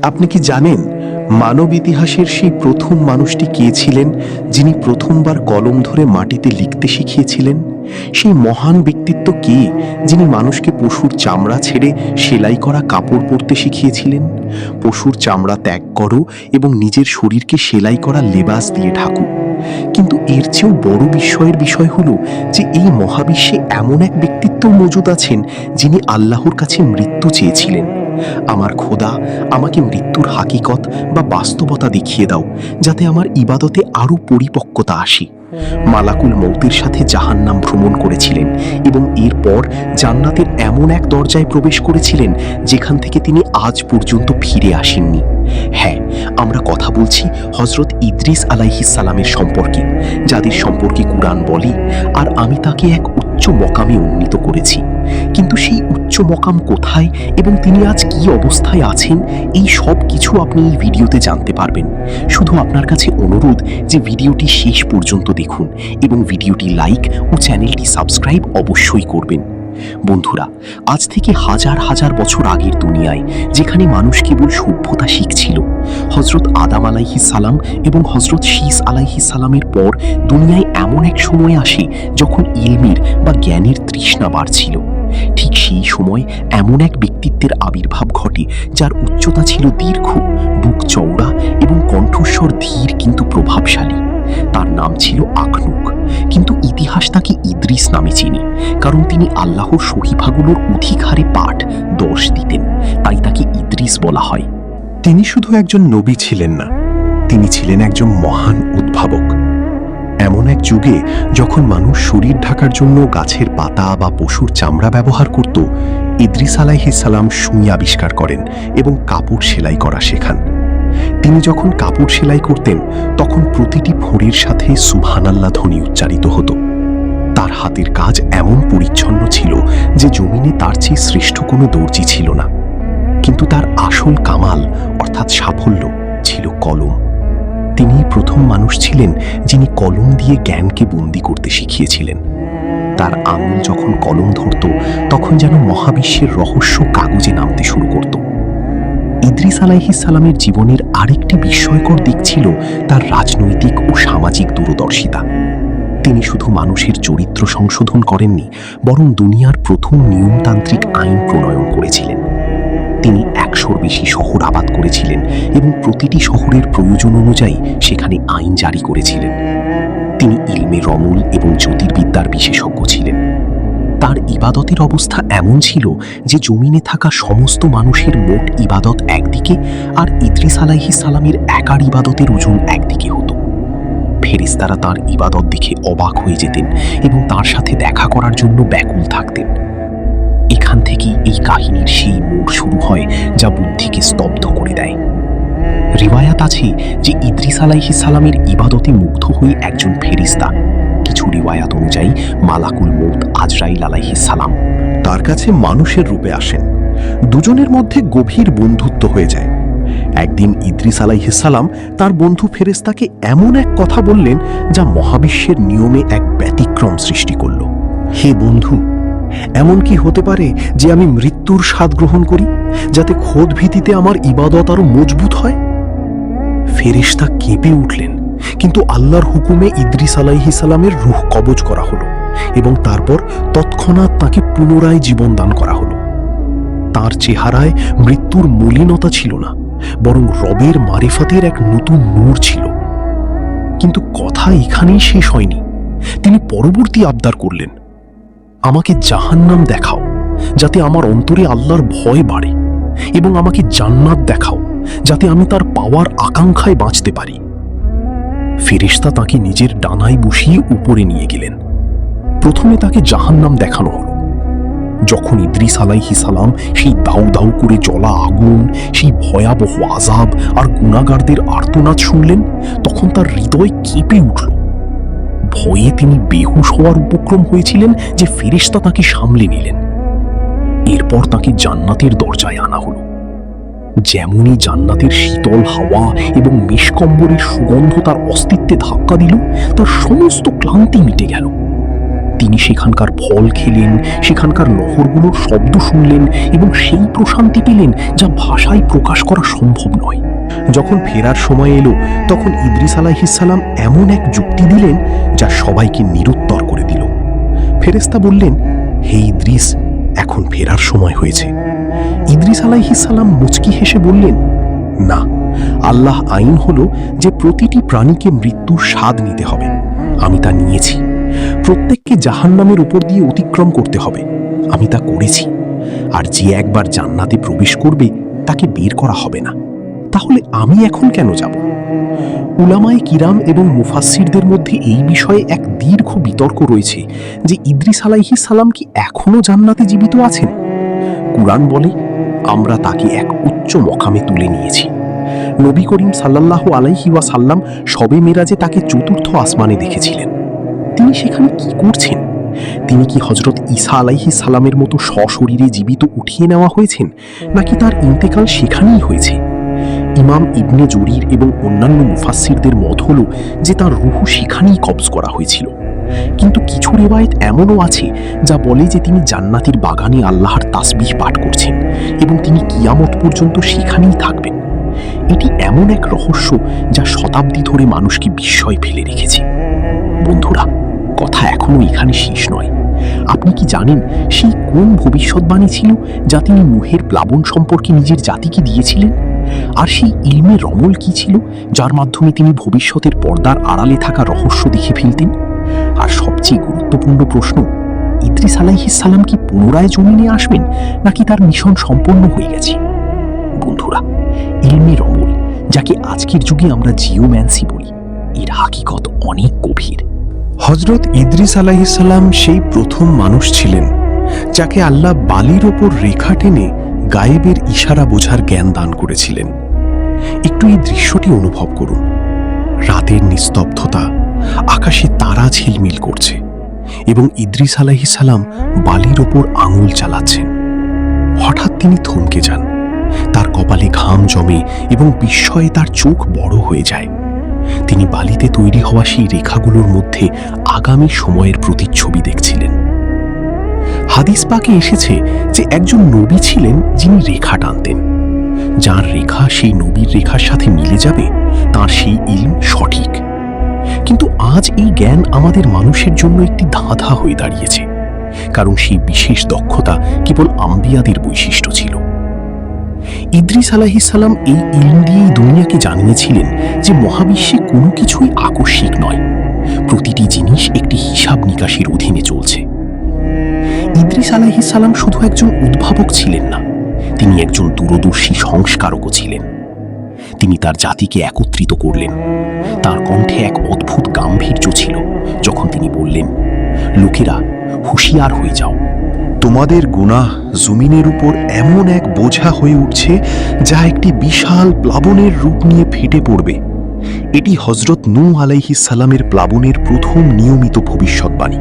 আপনি কি জানেন মানব ইতিহাসের সেই প্রথম মানুষটি কে ছিলেন, যিনি প্রথমবার কলম ধরে মাটিতে লিখতে শিখিয়েছিলেন? সেই মহান ব্যক্তিত্ব কে, যিনি মানুষকে পশুর চামড়া ছেড়ে সেলাই করা কাপড় পরতে শিখিয়েছিলেন? পশুর চামড়া ত্যাগ করো এবং নিজের শরীরকে সেলাই করা লেবাস দিয়ে ঢাকো। কিন্তু এর চেয়েও বড় বিস্ময়ের বিষয় হলো যে এই মহাবিশ্বে এমন এক ব্যক্তিত্ব মজুদ আছেন, যিনি আল্লাহর কাছে মৃত্যু চেয়েছিলেন। আমার খোদা, আমাকে মৃত্যুর হাকিকত বা বাস্তবতা দেখিয়ে দাও, যাতে আমার ইবাদতে আরও পরিপক্কতা আসে। মালাকুল মৌতের সাথে জাহান্নাম ভ্রমণ করেছিলেন এবং এরপর জান্নাতের এমন এক দরজায় প্রবেশ করেছিলেন যেখান থেকে তিনি আজ পর্যন্ত ফিরে আসেননি। হ্যাঁ, আমরা কথা বলছি হজরত ইদ্রিস আলাইহিস সালামের সম্পর্কে, যাদের সম্পর্কে কুরআন বলে, আর আমি তাকে এক উচ্চ মকামে উন্নীত করেছি। কিন্তু সেই উচ্চ মকাম কোথায় এবং তিনি আজ কি অবস্থায় আছেন, এই সব কিছু আপনি এই ভিডিওতে জানতে পারবেন। শুধু আপনার কাছে অনুরোধ যে ভিডিওটি শেষ পর্যন্ত দেখুন এবং ভিডিওটি লাইক ও চ্যানেলটি সাবস্ক্রাইব অবশ্যই করবেন। বন্ধুরা, আজ থেকে হাজার হাজার বছর আগের দুনিয়ায়, যেখানে মানুষ কেবল সভ্যতা শিখছিল, হজরত আদম আলাইহিস সালাম এবং হজরত শীস আলাইহিস সালামের পর দুনিয়ায় এমন এক সময় আসে যখন ইলমের বা জ্ঞানের তৃষ্ণা বাড়ছিল। ঠিক সেই সময় এমন এক ব্যক্তিত্বের আবির্ভাব ঘটে, যার উচ্চতা ছিল দীর্ঘ, বুক চওড়া এবং কণ্ঠস্বর ধীর কিন্তু প্রভাবশালী। তার নাম ছিল আখনুক, কিন্তু ইতিহাস তাকে ইদ্রিস নামে চেনে, কারণ তিনি আল্লাহর সহিফাগুলোর অধিক হারে পাঠ দর্শ দিতেন, তাই তাকে ইদ্রিস বলা হয়। তিনি শুধু একজন নবী ছিলেন না, তিনি ছিলেন একজন মহান উদ্ভাবক। এমন এক যুগে যখন মানুষ শরীর ঢাকার জন্য গাছের পাতা বা পশুর চামড়া ব্যবহার করত, ইদ্রিস আলাইহিস সালাম সুই আবিষ্কার করেন এবং কাপড় সেলাই করা শেখান। তিনি যখন কাপড় সেলাই করতেন, তখন প্রতিটি ফোঁড়ের সাথে সুবহানাল্লাহ ধ্বনি উচ্চারিত হতো। তার হাতের কাজ এমন পরিচ্ছন্ন ছিল যে জমিনে তার চেয়ে শ্রেষ্ঠ কোনো দর্জি ছিল না। কিন্তু তার আসল কামাল অর্থাৎ সাফল্য ছিল কলম। তিনি প্রথম মানুষ ছিলেন যিনি কলম দিয়ে জ্ঞানকে বন্দী করতে শিখিয়েছিলেন। তার আঙুল যখন কলম ধরত, তখন যেন মহাবিশ্বের রহস্য কাগজে নামতে শুরু করত। ইদ্রিস আলাইহিস সালামের জীবনের আরেকটি বিস্ময়কর দিক ছিল তার রাজনৈতিক ও সামাজিক দূরদর্শিতা। তিনি শুধু মানুষের চরিত্র সংশোধন করেননি, বরং দুনিয়ার প্রথম নিয়মতান্ত্রিক আইন প্রণয়ন করেছিলেন। তিনি 100-র বেশি শহর আবাদ করেছিলেন এবং প্রতিটি শহরের প্রয়োজন অনুযায়ী সেখানে আইন জারি করেছিলেন। তিনি ইলমে রমুল এবং জ্যোতির্বিদ্যার বিশেষজ্ঞ ছিলেন। তার ইবাদতের অবস্থা এমন ছিল যে জমিনে থাকা সমস্ত মানুষের মোট ইবাদত একদিকে, আর ইদ্রিস আলাইহিস সালামের একার ইবাদতের ওজন একদিকে হতো। ফেরেশতারা তার ইবাদত দেখে অবাক হয়ে যেতেন এবং তার সাথে দেখা করার জন্য ব্যাকুল থাকতেন। এখান থেকেই এই কাহিনীর সেই মোড় শুরু হয়, যা বুদ্ধিকে স্তব্ধ করে দেয়। রিওয়ায়াত আছে যে ইদ্রিস আলাইহিস সালামের ইবাদতে মুগ্ধ হয়ে একজন ফেরেশতা, কিছু রিওয়ায়াত অনুযায়ী মালাকুল মউত আজরাইল আলাইহিস সালাম, তার কাছে মানুষের রূপে আসেন। দুজনের মধ্যে গভীর বন্ধুত্ব হয়ে যায়। একদিন ইদ্রিস আলাইহিস সালাম তার বন্ধু ফেরেশতাকে এমন এক কথা বললেন, যা মহাবিশ্বের নিয়মে এক ব্যতিক্রম সৃষ্টি করল। হে বন্ধু, এমন কি হতে পারে যে আমি মৃত্যুর স্বাদ গ্রহণ করি, যাতে খোদ ভীতিতে আমার ইবাদত আরো মজবুত হয়? ফেরেশতা কেঁপে উঠলেন, কিন্তু আল্লাহর হুকুমে ইদ্রিস আলাইহিস সালামের রূহ কবজ করা হলো এবং তারপর তৎক্ষণাৎ তাকে পুনরায় জীবন দান করা হলো। তার চেহারায় মৃত্যুর মলিনতা ছিল না, বরং রবের মারিফাতের এক নতুন নূর ছিল। কিন্তু কথা এখানেই শেষ হয়নি। তিনি পরবর্তী আবদার করলেন, আমাকে জাহান্নাম দেখাও, যাতে আমার অন্তরে আল্লাহর ভয় বাড়ে, এবং আমাকে জান্নাত দেখাও, যাতে আমি তার পাওয়ার আকাঙ্ক্ষায় বাঁচতে পারি। ফেরেশতা তাকে নিজের ডানায় বসিয়ে উপরে নিয়ে গেলেন। প্রথমে তাকে জাহান্নাম দেখানো হলো। যখন ইদ্রিস আলাইহিস সালাম সেই দাউ দাউ করে জ্বলা আগুন, সেই ভয়াবহ আযাব আর গুনাহগারদের আর্তনাদ শুনলেন, তখন তার হৃদয় কেঁপে উঠল। ভয়ে তিনি বেহুশ হওয়ার উপক্রম হয়েছিলেন যে ফেরেশতা তাকে সামলে নিলেন। এরপর তাকে জান্নাতের দরজায় আনা হলো। যেমনই জান্নাতের শীতল হাওয়া এবং মেষকম্বরের সুগন্ধ তার অস্তিত্বে ধাক্কা দিল, তার সমস্ত ক্লান্তি মিটে গেল। তিনি সেখানকার ফল খেলেন, সেখানকার নহরগুলোর শব্দ শুনলেন এবং সেই প্রশান্তি পেলেন যা ভাষায় প্রকাশ করা সম্ভব নয়। যখন ফেরার সময় এলো তখন ইদ্রিস আলাইহিসসালাম এমন এক যুক্তি দিলেন যা সবাইকে নিরুত্তর করে দিল। ফেরেশতা বললেন, হে ইদ্রিস, এখন ফেরার সময় হয়েছে। ইদ্রিস আলাইহিসসালাম মুচকি হেসে বললেন, না, আল্লাহ আইন হলো যে প্রতিটি প্রাণীকে মৃত্যুর স্বাদ নিতে হবে। আমি তা নিয়েছি। প্রত্যেককে জাহান্নামের উপর দিয়ে অতিক্রম করতে হবে। আমি তা করেছি। আর যে একবার জান্নাতে প্রবেশ করবে তাকে বের করা হবে না। তাহলে আমি এখন কেন যাব? উলামায়ে কিরাম এবং মুফাসসিরদের মধ্যে এই বিষয়ে এক দীর্ঘ বিতর্ক রয়েছে যে ইদ্রিস আলাইহিসসালাম কি এখনো জান্নাতে জীবিত আছেন। কুরআন বলে, আমরা তাকে এক উচ্চ মকামে তুলে নিয়েছি। নবী করিম সাল্লাল্লাহু আলাইহি ওয়াসাল্লাম শবে মেরাজে তাকে চতুর্থ আসমানে দেখেছিলেন। তিনি সেখানে কি করছেন? তিনি কি হযরত ঈসা আলাইহিস সালামের মতো সশরীরে জীবিত উঠিয়ে নেওয়া হয়েছেন, নাকি তার ইন্তেকাল সেখানেই হয়েছে? ইমাম ইবনে জরির এবং অন্যান্য মুফাসসিরদের মত হল যে তার রূহ সেখানেই কবজ করা হয়েছিল। কিন্তু কিছু রিওয়ায়েত এমনও আছে যা বলে যে তিনি জান্নাতের বাগানে আল্লাহর তাসবিহ পাঠ করছেন এবং তিনি কিয়ামত পর্যন্ত সেখানেই থাকবেন। এটি এমন এক রহস্য যা শতাব্দী ধরে মানুষকে বিস্ময়ে ফেলে রেখেছে। বন্ধুরা, কথা এখনো এখানে শেষ নয়। আপনি কি জানেন সেই কোন ভবিষ্যৎবাণী ছিল যা তিনি নূহের প্লাবন সম্পর্কে নিজের জাতিকে দিয়েছিলেন? আর সেই ইলমে রমল কি ছিল যার মাধ্যমে তিনি ভবিষ্যতের পর্দার আড়ালে থাকা রহস্য দেখে ফেলতেন? আর সবচেয়ে গুরুত্বপূর্ণ প্রশ্ন, ইদ্রিস আলাইহিসসালাম কি পুনরায় জমিনে আসবেন, নাকি তার মিশন সম্পন্ন হয়ে গেছে? বন্ধুরা, ইলমে রমল, যাকে আজকের যুগে আমরা জিওম্যান্সি বলি, এর হাকিকত অনেক গভীর। হযরত ইদ্রিস আলাইহিসসালাম সেই প্রথম মানুষ ছিলেন যাকে আল্লাহ বালির ওপর রেখা টেনে গায়েবের ইশারা বোঝার জ্ঞান দান করেছিলেন। একটু এই দৃশ্যটি অনুভব করুন। রাতের নিস্তব্ধতা, আকাশে তারা ঝিলমিল করছে এবং ইদ্রিস আলাইহিসসালাম বালির ওপর আঙুল চালাচ্ছেন। হঠাৎ তিনি থমকে যান। তার কপালে ঘাম জমে এবং বিস্ময়ে তার চোখ বড় হয়ে যায়। তিনি বালিতে তৈরি হওয়া সেই রেখাগুলোর মধ্যে আগামী সময়ের প্রতিচ্ছবি দেখছিলেন। হাদিস পাকে এসেছে যে একজন নবী ছিলেন যিনি রেখা টানতেন। যার রেখা সেই নবীর রেখার সাথে মিলে যাবে, তার সেই ইলম সঠিক। কিন্তু আজ এই জ্ঞান আমাদের মানুষের জন্য একটি ধাঁধা হয়ে দাঁড়িয়েছে, কারণ সেই বিশেষ দক্ষতা কেবল আম্বিয়াদের বৈশিষ্ট্য ছিল। ইদ্রিস আলাইহিসসালাম এই ইলম দিয়েই দুনিয়াকে জানিয়েছিলেন যে মহাবিশ্বে কোনো কিছুই আকস্মিক নয়, প্রতিটি জিনিস একটি হিসাব নিকাশের অধীনে চলছে। ইদ্রিস আলাইহিসসালাম শুধু একজন উদ্ভাবক ছিলেন না, তিনি একজন দূরদর্শী সংস্কারকও ছিলেন। তিনি তার জাতিকে একত্রিত করলেন। তার কণ্ঠে এক অদ্ভুত গাম্ভীর্য ছিল যখন তিনি বললেন, লোকেরা, হুঁশিয়ার হয়ে যাও, তোমাদের গুনাহ জমিনের উপর এমন এক বোঝা হয়ে উঠছে যা একটি বিশাল প্লাবনের রূপ নিয়ে ফেটে পড়বে। এটি হযরত নূহ আলাইহিসসালামের প্লাবনের প্রথম নিয়মিত ভবিষ্যৎবাণী।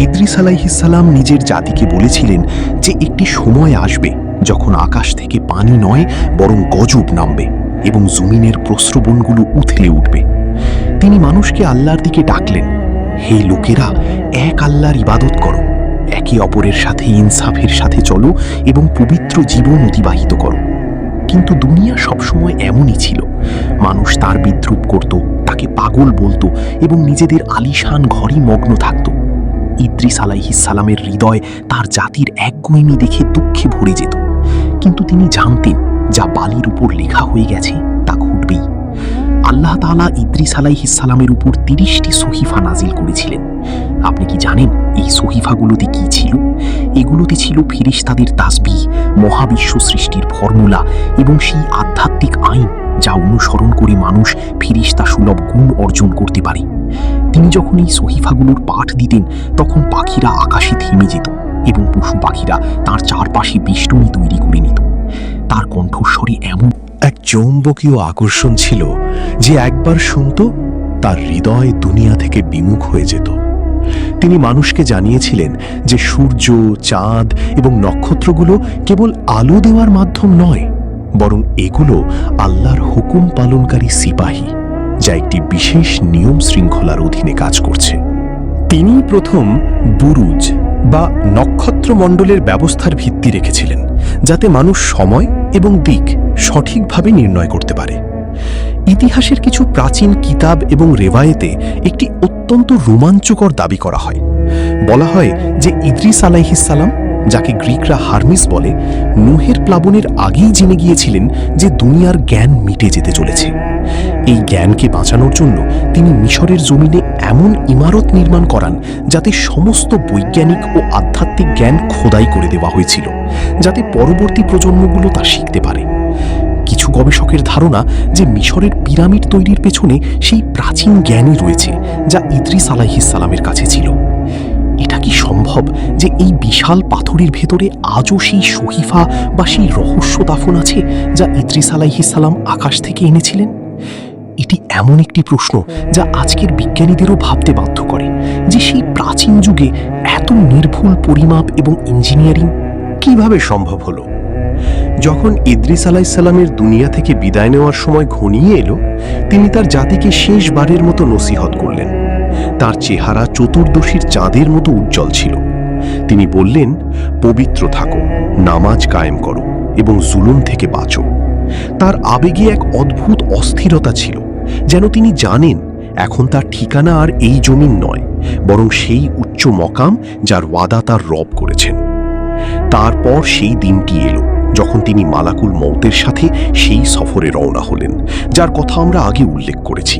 ইদ্রিস আলাইহিসসালাম নিজের জাতিকে বলেছিলেন যে একটি সময় আসবে যখন আকাশ থেকে পানি নয় বরং গজব নামবে এবং জমিনের প্রস্রবণগুলো উথলে উঠবে। তিনি মানুষকে আল্লাহর দিকে ডাকলেন, হে লোকেরা, এক আল্লাহর ইবাদত করো, একে অপরের সাথে ইনসাফের সাথে চলো এবং পবিত্র জীবন অতিবাহিত করো। কিন্তু দুনিয়া সবসময় এমনই ছিল। মানুষ তার বিদ্রূপ করত, তাকে পাগল বলতো এবং নিজেদের আলিশান ঘরেই মগ্ন থাকত। ইদ্রিস আলাইহিসসালামের হৃদয় তার জাতির একগুঁয়েমি দেখে দুঃখে ভরে যেত। কিন্তু তিনি জানতেন যা বালির উপর লেখা হয়ে গেছে তা ঘটবেই। আল্লাহ তাআলা ইদ্রিস আলাইহিসসালামের উপর 30টি সহিফা নাজিল করেছিলেন। আপনি কি জানেন এই সহিফাগুলোতে কি ছিল? এগুলোতে ছিল ফেরেশতাদের তাসবিহ, মহাবিশ্ব সৃষ্টির ফর্মুলা এবং সেই আধ্যাত্মিক আইন যা অনুসরণ করে মানুষ ফেরেশতা সুলভ গুণ অর্জন করতে পারে। তিনি যখন এই সহিফাগুলোর পাঠ দিতেন তখন পাখিরা আকাশে থেমে যেত এবং পশু পাখিরা তার চারপাশে বেষ্টনী তৈরি করে নিত। তার কণ্ঠস্বরে এমন এক চৌম্বকীয় আকর্ষণ ছিল যে একবার শুনত তার হৃদয় দুনিয়া থেকে বিমুখ হয়ে যেত। তিনি মানুষকে জানিয়েছিলেন যে সূর্য, চাঁদ এবং নক্ষত্রগুলো কেবল আলো দেওয়ার মাধ্যম নয়, বরং এগুলো আল্লাহর হুকুম পালনকারী সিপাহী, যা একটি বিশেষ নিয়ম শৃঙ্খলার অধীনে কাজ করছে। তিনিই প্রথম বুরুজ বা নক্ষত্রমণ্ডলের ব্যবস্থার ভিত্তি রেখেছিলেন, যাতে মানুষ সময় এবং দিক সঠিকভাবে নির্ণয় করতে পারে। ইতিহাসের কিছু প্রাচীন কিতাব এবং রেওয়ায়েতে একটি অত্যন্ত রোমাঞ্চকর দাবি করা হয়। বলা হয় যে ইদ্রিস আলাইহিস সালাম, যাকে গ্রিকরা হারমিস বলে, নূহের প্লাবনের আগেই জেনে গিয়েছিলেন যে দুনিয়ার জ্ঞান মিটে যেতে চলেছে। এই জ্ঞানকে বাঁচানোর জন্য তিনি মিশরের জমিনে এমন ইমারত নির্মাণ করান যাতে সমস্ত বৈজ্ঞানিক ও আধ্যাত্মিক জ্ঞান খোদাই করে দেওয়া হয়েছিল, যাতে পরবর্তী প্রজন্মগুলো তা শিখতে পারে। কিছু গবেষকের ধারণা যে মিশরের পিরামিড তৈরির পেছনে সেই প্রাচীন জ্ঞানই রয়েছে যা ইদ্রিস আলাইহিস সালামের কাছে ছিল। এটা কি সম্ভব যে এই বিশাল পাথরের ভেতরে আজও সেই সহিফা বা সেই রহস্য দাফন আছে যা ইদ্রিস আলাইহিস সালাম আকাশ থেকে এনেছিলেন? এটি এমন একটি প্রশ্ন যা আজকের বিজ্ঞানীদেরও ভাবতে বাধ্য করে যে সেই প্রাচীন যুগে এত নির্ভুল পরিমাপ এবং ইঞ্জিনিয়ারিং কিভাবে সম্ভব হলো। যখন ইদ্রিস আলাইহিস সালামের দুনিয়া থেকে বিদায় নেওয়ার সময় ঘনিয়ে এলো, তিনি তার জাতিকে শেষবারের মতো নসিহত করলেন। তার চেহারা চতুর্দশীর চাঁদের মতো উজ্জ্বল ছিল। তিনি বললেন, পবিত্র থাকো, নামাজ কায়েম করো এবং জুলুম থেকে বাঁচো। তার আবেগে এক অদ্ভুত অস্থিরতা ছিল, যেন তিনি জানেন এখন তার ঠিকানা আর এই জমিন নয়, বরং সেই উচ্চ মকাম যার ওয়াদা তার রব করেছেন। তারপর সেই দিনটি এলো যখন তিনি মালাকুল মউতের সাথে সেই সফরে রওনা হলেন, যার কথা আমরা আগে উল্লেখ করেছি।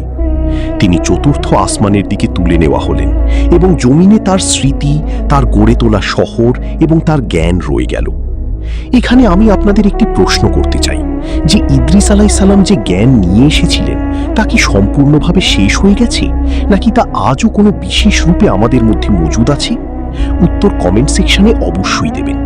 তিনি চতুর্থ আসমানের দিকে তুলে নেওয়া হলেন এবং জমিনে তার স্মৃতি, তার গড়ে তোলা শহর এবং তার জ্ঞান রয়ে গেল। এখানে আমি আপনাদের একটি প্রশ্ন করতে চাই যে ইদ্রিস আলাইহিস সালাম যে জ্ঞান নিয়ে এসেছিলেন তা কি সম্পূর্ণভাবে শেষ হয়ে গেছে, নাকি তা আজও কোনো বিশেষ রূপে আমাদের মধ্যে মজুদ আছে? উত্তর কমেন্ট সেকশনে অবশ্যই দেবেন।